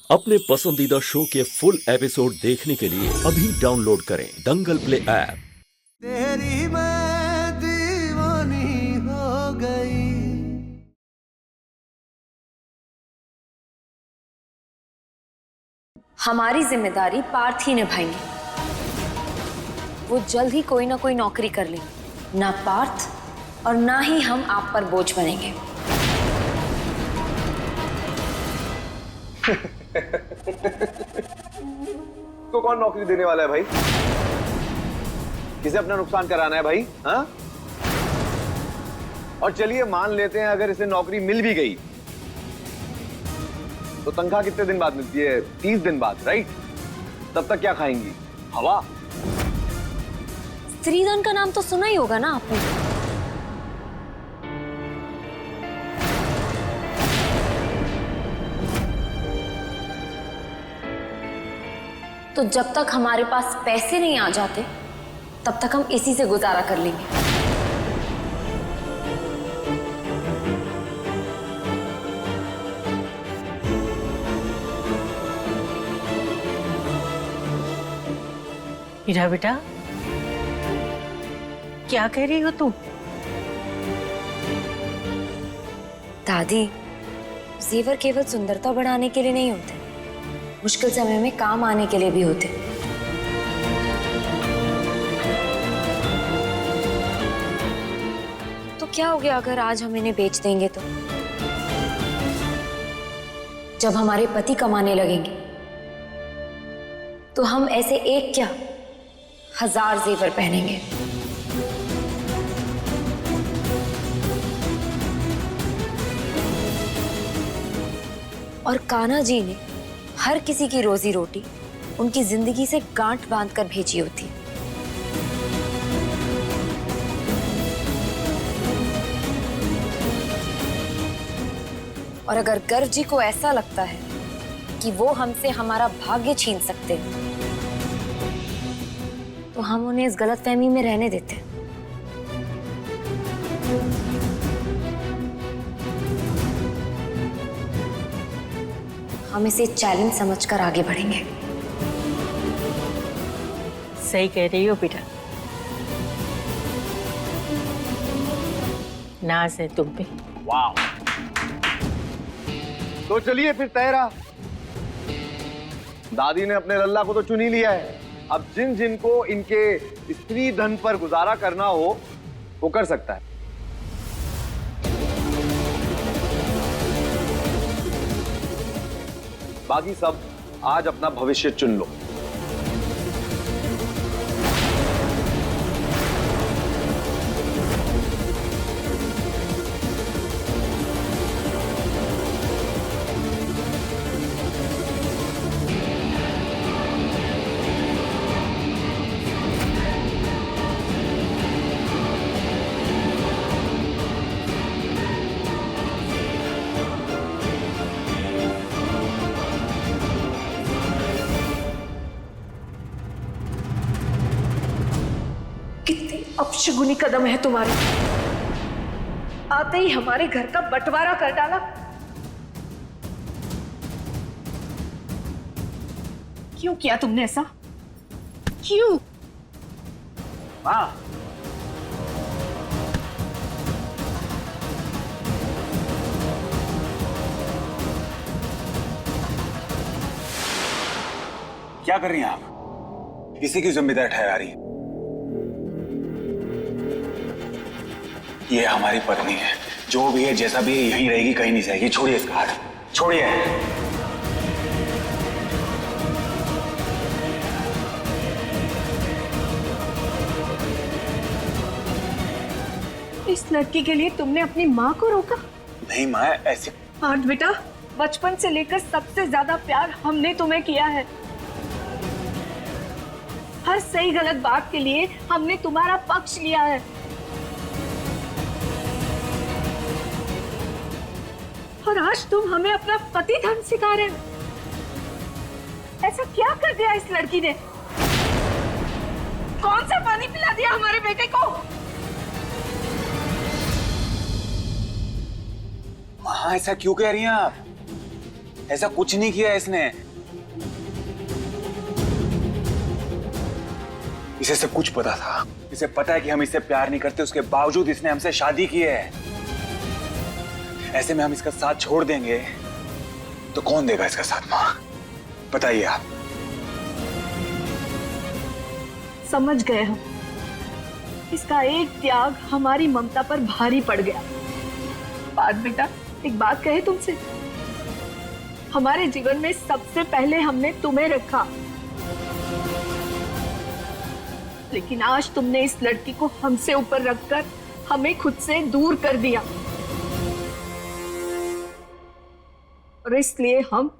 अपने पसंदीदा शो के फुल एपिसोड देखने के लिए अभी डाउनलोड करें दंगल प्ले ऐप। तेरी मैं दीवानी हो गई। हमारी जिम्मेदारी पार्थ ही निभाएंगे। वो जल्द ही कोई ना कोई नौकरी कर लेंगे। ना पार्थ और ना ही हम आप पर बोझ बनेंगे। तो कौन नौकरी देने वाला है भाई? किसे अपना नुकसान कराना है भाई? हाँ? और चलिए मान लेते हैं अगर इसे नौकरी मिल भी गई तो तनख्वाह कितने दिन बाद मिलती है? 30 दिन बाद, राइट? तब तक क्या खाएंगी? हवा? स्त्रीधन का नाम तो सुना ही होगा ना आपने। तो जब तक हमारे पास पैसे नहीं आ जाते तब तक हम इसी से गुजारा कर लेंगे। हीरा बेटा, क्या कह रही हो तुम? दादी, जेवर केवल सुंदरता बढ़ाने के लिए नहीं होते, मुश्किल समय में काम आने के लिए भी होते। तो क्या हो गया अगर आज हम इन्हें बेच देंगे तो? जब हमारे पति कमाने लगेंगे तो हम ऐसे एक क्या 1000 जेवर पहनेंगे। और कान्हा जी ने हर किसी की रोजी रोटी उनकी जिंदगी से गांठ बांधकर भेजी होती। और अगर गर्व जी को ऐसा लगता है कि वो हमसे हमारा भाग्य छीन सकते हैं तो हम उन्हें इस गलतफहमी में रहने देते हैं। हम इसे चैलेंज समझकर आगे बढ़ेंगे। सही कह रही हो बेटा, नाज है तुम पे। वाह! तो चलिए फिर तैरा। दादी ने अपने लल्ला को तो चुन ही लिया है। अब जिन जिन को इनके स्त्री धन पर गुजारा करना हो वो कर सकता है। बाकी सब आज अपना भविष्य चुन लो। कितने अपशगुनी कदम है तुम्हारे। आते ही हमारे घर का बंटवारा कर डाला। क्यों किया तुमने ऐसा? क्यों? हाँ, क्या कर रही हैं आप? किसी की जिम्मेदारी ठहरा रही है? ये हमारी पत्नी है, जो भी है जैसा भी है यहीं रहेगी, कहीं नहीं जाएगी। छोड़िए इसका हाथ, छोड़िए। इस लड़की के लिए तुमने अपनी माँ को रोका? नहीं माँ, ऐसे हाँ बेटा, बचपन से लेकर सबसे ज्यादा प्यार हमने तुम्हें किया है। हर सही गलत बात के लिए हमने तुम्हारा पक्ष लिया है। और आज तुम हमें अपना पति धन सिखा रहे हो। ऐसा क्या कर दिया इस लड़की ने? कौन सा पानी पिला दिया हमारे बेटे को? माँ ऐसा क्यों कह रही हैं आप? ऐसा कुछ नहीं किया इसने। इसे सब कुछ पता था। इसे पता है कि हम इससे प्यार नहीं करते, उसके बावजूद इसने हमसे शादी की है। ऐसे में हम इसका साथ छोड़ देंगे तो कौन देगा इसका साथ? माँ बताइए आप। समझ गए हम। इसका एक त्याग हमारी ममता पर भारी पड़ गया। बात बेटा, एक बात कहे तुमसे, हमारे जीवन में सबसे पहले हमने तुम्हें रखा, लेकिन आज तुमने इस लड़की को हमसे ऊपर रखकर हमें खुद से दूर कर दिया। और इसलिए हम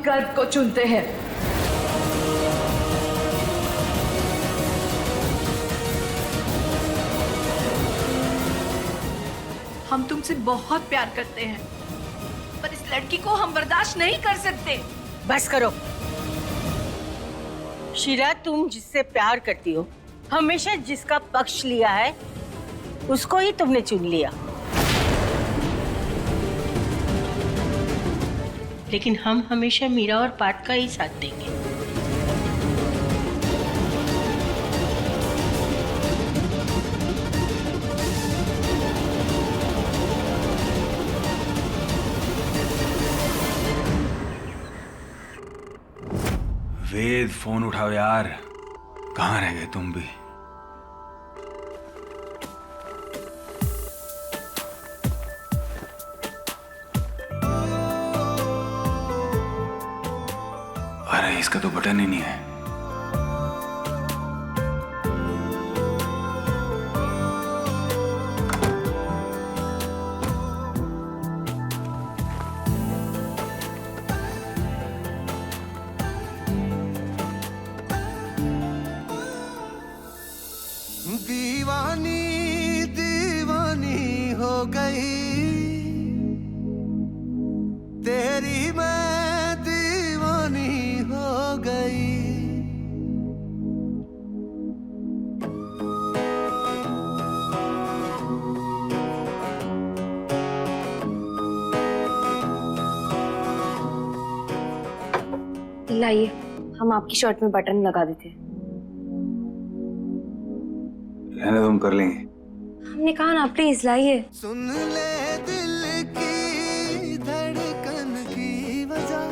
गर्व को चुनते हैं। हम तुमसे बहुत प्यार करते हैं, पर इस लड़की को हम बर्दाश्त नहीं कर सकते। बस करो शीला, तुम जिससे प्यार करती हो, हमेशा जिसका पक्ष लिया है, उसको ही तुमने चुन लिया। लेकिन हम हमेशा मीरा और पार्थ का ही साथ देंगे। वेद, फोन उठाओ यार। कहाँ रह गए तुम भी? अरे इसका तो बटन ही नहीं है। दीवानी दीवानी हो गई, तेरी मैं दीवानी हो गई। लाइए, हम आपकी शर्ट में बटन लगा देते हैं। रहने दो, हम कर लेंगे। हमने कहा ना, प्लीज लाइए। सुन ले दिल की धड़कन की वजह,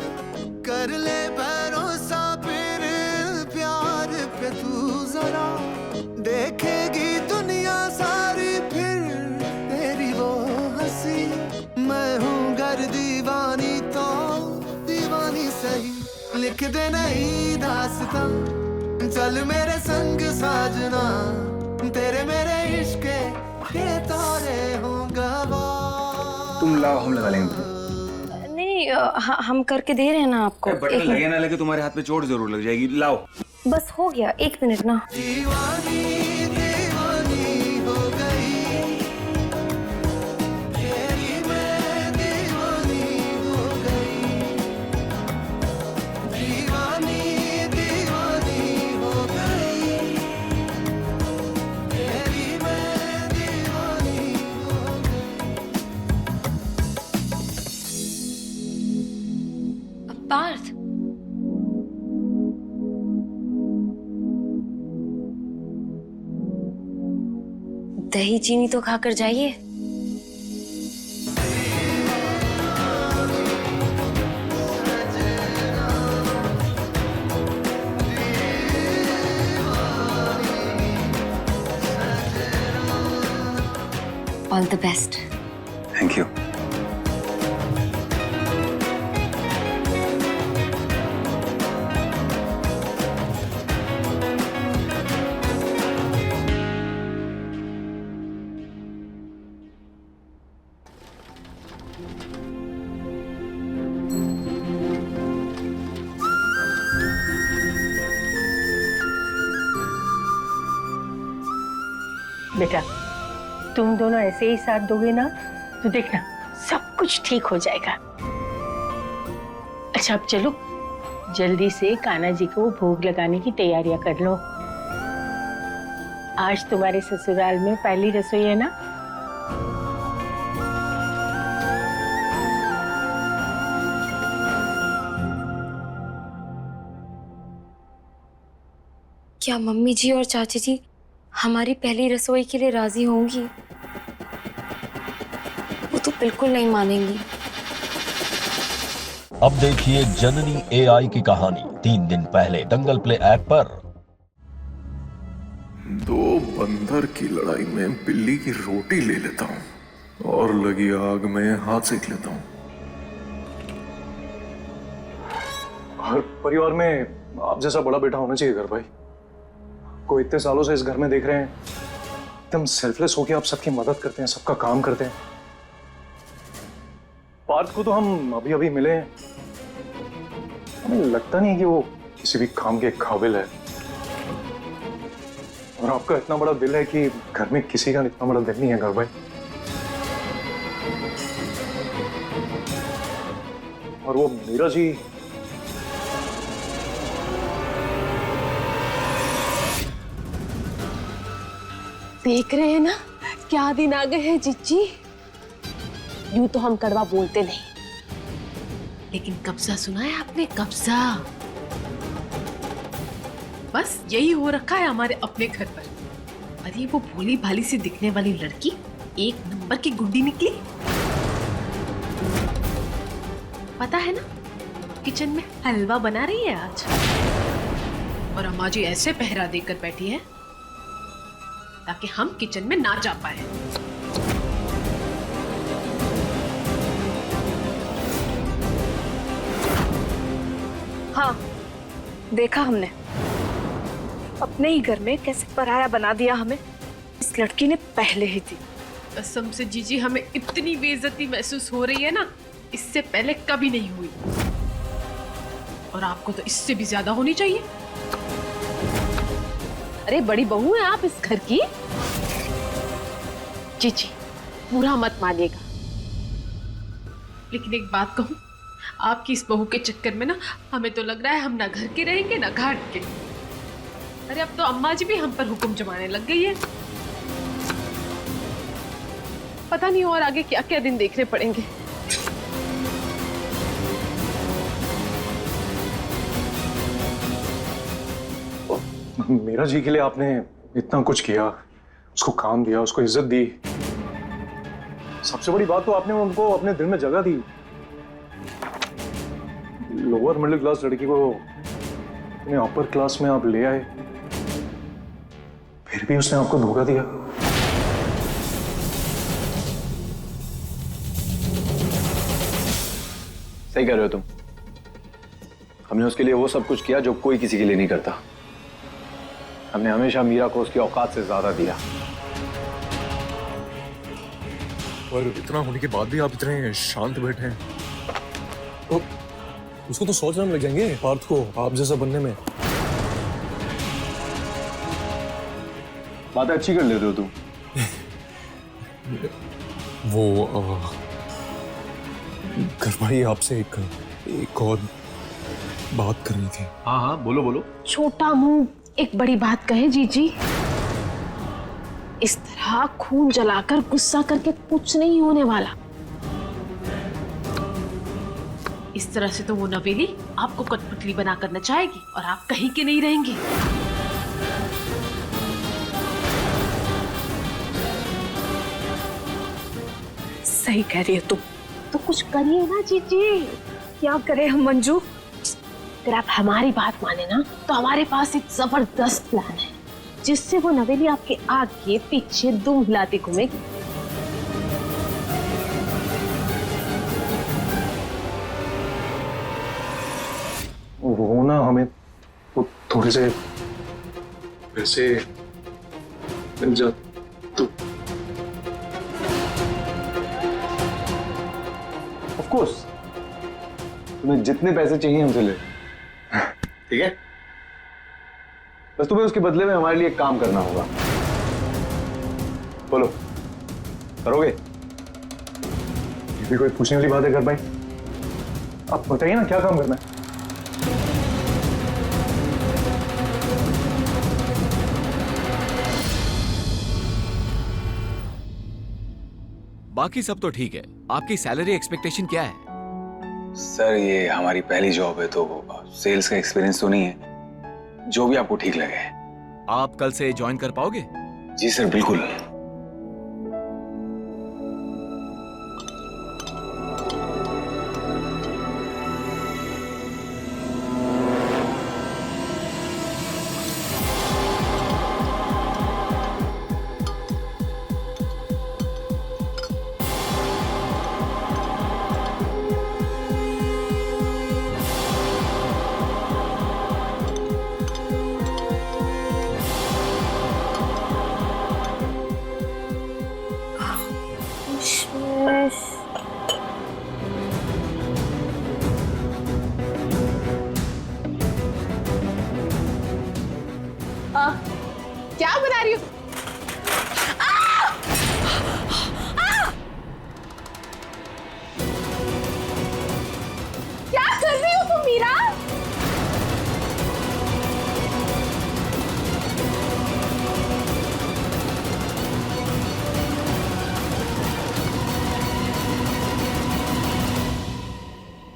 कर ले भरोसा फिर प्यार पे तू जरा। देखेगी दुनिया सारी फिर तेरी वो हंसी। मैं हूँ गर दीवानी तो दीवानी सही, लिख दे नई दास्तां, चल मेरे संग साजना। तेरे मेरे इश्क के तारे हों गवाह। तुम लाओ, हम लगा लेंगे। नहीं, हम करके दे रहे हैं ना आपको। बटन लगे ना लगे, तुम्हारे हाथ में चोट जरूर लग जाएगी। लाओ। बस हो गया, 1 मिनट ना। दीवानी दीवानी हो गई, तेरी मैं दीवानी हो गई। दीवानी दीवानी हो गई, तेरी मैं दीवानी हो गई। पार्थ, दही चीनी तो खाकर जाइए। All the best. Thank you. बेटा, तुम दोनों ऐसे ही साथ दोगे ना, तो देखना सब कुछ ठीक हो जाएगा। अच्छा अब चलो, जल्दी से कान्हा जी को भोग लगाने की तैयारियां कर लो। आज तुम्हारे ससुराल में पहली रसोई है ना? क्या मम्मी जी और चाची जी हमारी पहली रसोई के लिए राजी होंगी? वो तो बिल्कुल नहीं मानेंगी। अब देखिए जननी एआई की कहानी 3 दिन पहले दंगल प्ले ऐप पर। दो बंदर की लड़ाई में बिल्ली की रोटी ले लेता हूँ और लगी आग में हाथ सेक लेता हूँ। हर परिवार में आप जैसा बड़ा बेटा होना चाहिए घर भाई। को इतने सालों से इस घर में देख रहे हैं, एकदम सेल्फलेस होके आप सबकी मदद करते हैं, सबका काम करते हैं। पार्थ को तो हम अभी अभी मिले हैं, हमें लगता नहीं कि वो किसी भी काम के काबिल है। और आपका इतना बड़ा दिल है कि घर में किसी का इतना बड़ा दिल नहीं है घर भाई। और वो मीरा जी, देख रहे हैं ना क्या दिन आ गए हैं जीजी। यूं तो हम कड़वा बोलते नहीं, लेकिन कब्जा सुना है आपने? कब्जा बस यही हो रखा है हमारे अपने घर पर। अरे वो भोली भाली सी दिखने वाली लड़की एक नंबर की गुंडी निकली। पता है ना, किचन में हलवा बना रही है आज, और अम्मा जी ऐसे पहरा देकर बैठी है ताकि हम किचन में ना जा पाए। हाँ, देखा हमने अपने ही घर में कैसे पराया बना दिया हमें इस लड़की ने पहले ही थी। कसम से जीजी हमें इतनी बेइज्जती महसूस हो रही है ना, इससे पहले कभी नहीं हुई। और आपको तो इससे भी ज्यादा होनी चाहिए। अरे बड़ी बहू है आप इस घर की। जीजी बुरा मत मानिएगा, लेकिन एक बात कहूं, आपकी इस बहू के चक्कर में ना हमें तो लग रहा है हम ना घर के रहेंगे ना घाट के। अरे अब तो अम्मा जी भी हम पर हुक्म जमाने लग गई है। पता नहीं और आगे क्या क्या दिन देखने पड़ेंगे। मीरा जी के लिए आपने इतना कुछ किया, उसको काम दिया, उसको इज्जत दी। सबसे बड़ी बात तो आपने उनको अपने दिल में जगह दी। लोअर मिडिल क्लास लड़की को अपने अपर क्लास में आप ले आए, फिर भी उसने आपको धोखा दिया। सही कह रहे हो तुम। हमने उसके लिए वो सब कुछ किया जो कोई किसी के लिए नहीं करता। हमने हमेशा मीरा को उसकी औकात से ज्यादा दिया। पर इतना होने के बाद भी आप इतने शांत बैठे हैं। तो उसको तो 100 जन्म लग जाएंगे पार्थ को आप जैसा बनने में। बातें अच्छी कर लेते हो तुम। वो घर भाई आपसे एक और बात करनी थी। हाँ हाँ, बोलो बोलो। छोटा मुंह एक बड़ी बात कहे जीजी। इस तरह खून जलाकर गुस्सा करके कुछ नहीं होने वाला। इस तरह से तो वो नवेली आपको कठपुतली बनाकर नचाएगी और आप कहीं के नहीं रहेंगे। सही कह रही है तुम। तो कुछ करिए ना जीजी। क्या करे हम मंजू? अगर आप हमारी बात माने ना, तो हमारे पास एक जबरदस्त प्लान है जिससे वो नवेली आपके आगे पीछे दुम हिलाती घूमेगी। वो ना हमें वो थोड़े से पैसे मिल जा तो। ऑफ कोर्स, तुम्हें जितने पैसे चाहिए हमसे ले, ठीक है? बस तुम्हें उसके बदले में हमारे लिए एक काम करना होगा। बोलो, करोगे? ये भी कोई पूछने वाली बात है घर भाई? आप बताइए ना क्या काम करना है। बाकी सब तो ठीक है। आपकी सैलरी एक्सपेक्टेशन क्या है? सर ये हमारी पहली जॉब है तो सेल्स का एक्सपीरियंस तो नहीं है। जो भी आपको ठीक लगे। आप कल से ज्वाइन कर पाओगे? जी सर बिल्कुल। क्या बना रही हो? क्या कर रही हो तुम मीरा?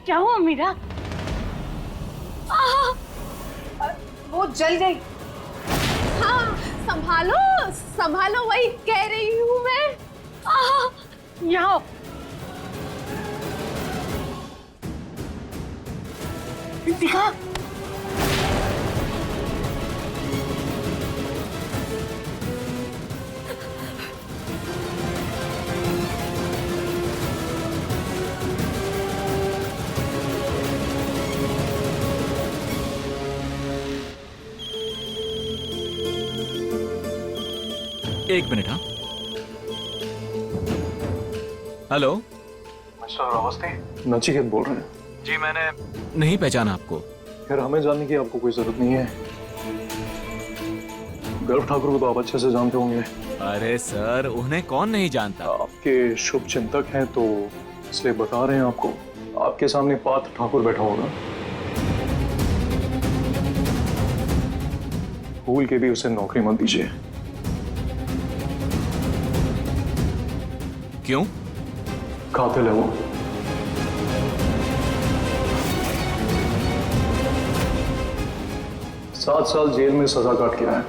क्या हुआ मीरा? वो जल गई। हाँ संभालो संभालो, वही कह रही हूँ मैं। यहाँ दिखा। एक मिनट। हाँ हेलो मिस्टर अवस्थी, नचिकेत बोल रहे हैं। जी मैंने नहीं पहचाना आपको। यार हमें जानने की आपको कोई जरूरत नहीं है। गर्भ ठाकुर को तो आप अच्छे से जानते होंगे। अरे सर उन्हें कौन नहीं जानता। आपके शुभ चिंतक हैं तो इसलिए बता रहे हैं आपको। आपके सामने पार्थ ठाकुर बैठा होगा। भूल के भी उसे नौकरी मत दीजिए। क्यों? कातिल है वो। सात साल जेल में सजा काट के आया।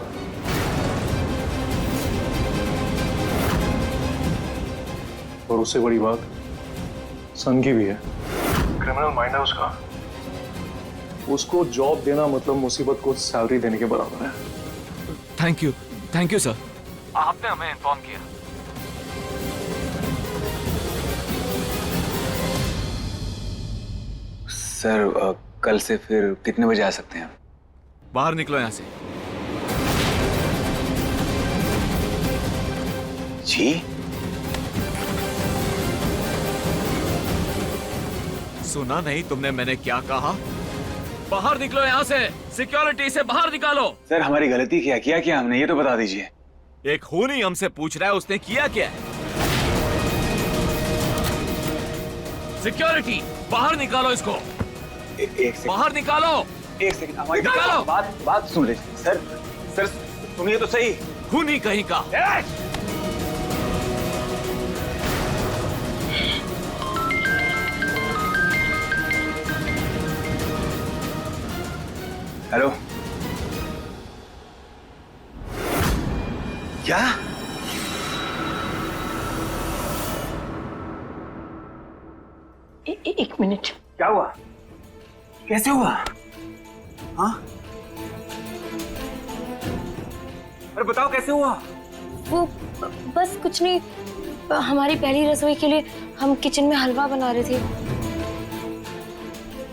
और उससे बड़ी बात सन की भी है। क्रिमिनल माइंड है उसका। उसको जॉब देना मतलब मुसीबत को सैलरी देने के बराबर है। थैंक यू सर, आपने हमें इन्फॉर्म किया। सर कल से फिर कितने बजे आ सकते हैं? बाहर निकलो यहां से। जी सुना नहीं तुमने मैंने क्या कहा? बाहर निकलो यहाँ से। सिक्योरिटी से बाहर निकालो। सर हमारी गलती क्या हमने ये तो बता दीजिए। एक खूनी हमसे पूछ रहा है उसने किया क्या है। सिक्योरिटी बाहर निकालो इसको। एक सेकंड बाहर निकालो। एक सेकंड हमारी निकालो। बात सुन लीजिए। सर सुनिए तो सही। खूनी कहीं का। हेलो क्या? एक मिनट। क्या हुआ? कैसे हुआ? हाँ अरे बताओ कैसे हुआ? वो बस कुछ नहीं, हमारी पहली रसोई के लिए हम किचन में हलवा बना रहे थे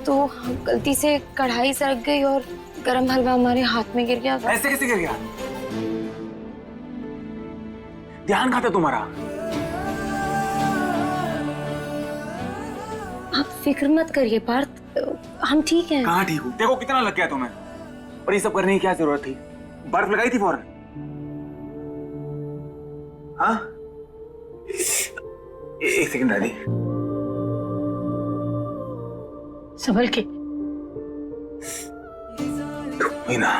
तो हम गलती से कढ़ाई सरक गई और गरम हलवा हमारे हाथ में गिर गया। ऐसे कैसे गिर गया? ध्यान कहाँ था तुम्हारा? आप फिक्र मत करिए पार्थ, हम ठीक हैं। कहाँ ठीक हूँ? देखो कितना लग गया तुम्हें। और ये सब करने की क्या जरूरत थी? बर्फ लगाई थी फौरन। हाँ एक सेकंड दादी। संभल के। ना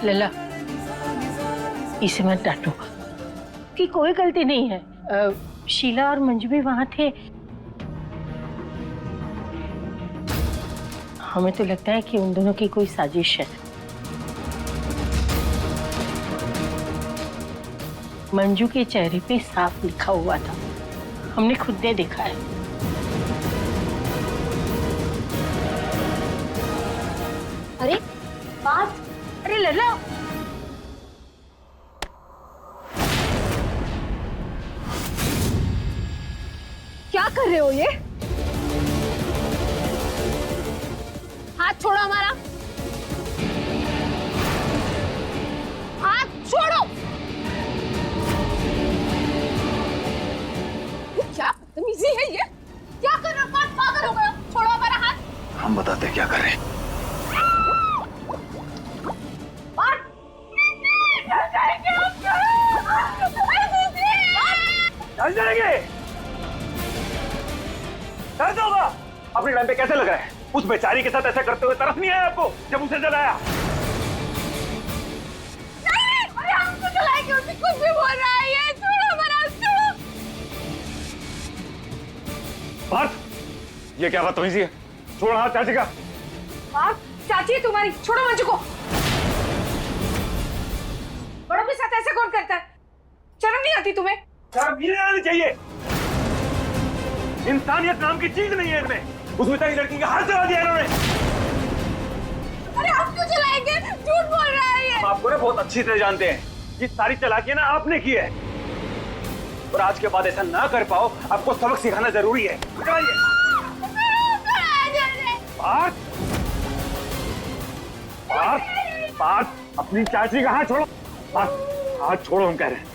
लला इसे मत डांटो कि कोई गलती नहीं है। शीला और मंजू भी वहां थे। हमें तो लगता है कि उन दोनों की कोई साजिश है। मंजू के चेहरे पे साफ लिखा हुआ था, हमने खुद ने देखा है। अरे बात, अरे लल्ला, क्या कर रहे हो ये? हाथ छोड़ो हमारा, हाथ छोड़ो। क्या बदतमीजी है ये? क्या कर रहे हो? पागल हो गए हो? छोड़ो हमारा हाथ। हम बताते हैं क्या करें। चल जाएंगे। दर्द होगा। अपने टाइम पे कैसे लग रहा है? उस बेचारी के साथ ऐसा करते हुए तरस नहीं आया आपको जब उसे जलाया? अरे हम तो चलाएंगे, उसे कुछ भी बोल रहा है ये। छोड़ो हमारा, छोड़ो। पार्थ, ये क्या बदतमीजी है? छोड़ हाथ चाची का। पार्थ, चाची है तुम्हारी, छोड़ो मंजू को। बड़ों के साथ ऐसे कौन करता है? शर्म नहीं आती तुम्हें? शर्म नहीं आनी चाहिए। इंसानियत नाम की चीज नहीं है इनमें। उस बेचारी लड़की का हाथ जला दिया इन्होंने। अरे हम क्यों चलाएंगे? झूठ बोल रहा है ये। हम आपको ना बहुत अच्छी तरह जानते हैं। ये सारी चालाकियां ना आपने की है, और आज के बाद ऐसा ना कर पाओ, आपको सबक सिखाना जरूरी है। पार्थ, पार्थ, पार्थ, अपनी चाची का हाथ छोड़ो। पार्थ, हाथ छोड़ो, हम कह रहे हैं।